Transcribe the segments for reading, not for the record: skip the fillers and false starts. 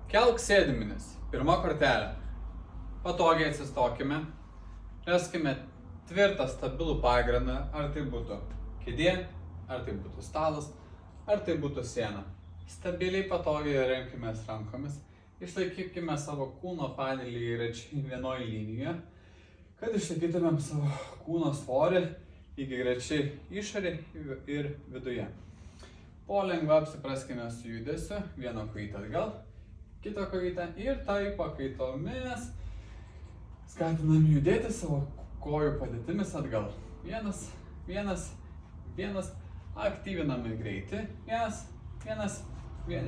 Kelk sėdmenis. Pirma kortelė. Patogiai atsistokime. Raskime tvirtą, stabilų pagrindą. Ar tai būtų kėdė, ar tai būtų stalas, ar tai būtų siena. Stabiliai, patogiai remkimės rankomis. Išlaikykime savo kūno padėtį lygiagrečiai vienoje linijoje, kad išlaikytumėm savo kūno svorį lygiagrečiai išorėje ir viduje. Po lengva apsipraskime su judesiu, vieną kojytę atgal, kitą kojytę ir tai pakaitomis skatinam judėti savo kojų padėtimis atgal. Vienas, aktyviname greitį,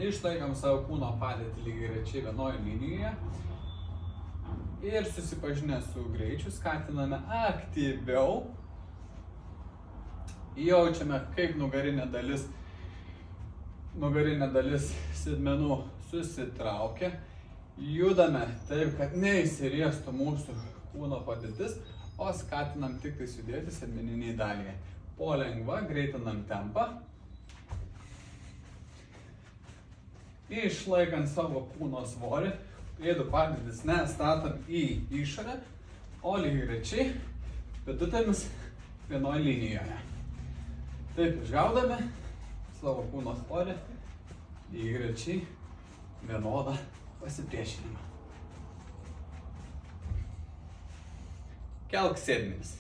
išlaikam savo kūno padėtį lygiagrečiai vienoje linijoje ir susipažinę su greičiu skatiname aktyviau. Jaučiame, kaip nugarinė dalis sėdmenų susitraukia. Judame taip, kad neįsiriestų mūsų kūno padėtis, o skatinam tik tai sudėti sėdmeniniai dalyje. Po lengva greitinam tempą. Išlaikant savo kūno svorį, pėdų padėtis nestatom į išorę, o lygiagrečiai pėdutėmis vienoje linijoje. Taip išgaudame savo kūno svorį, lygiagrečiai vienodą pasipriešinimą. Kelk sėdmenis.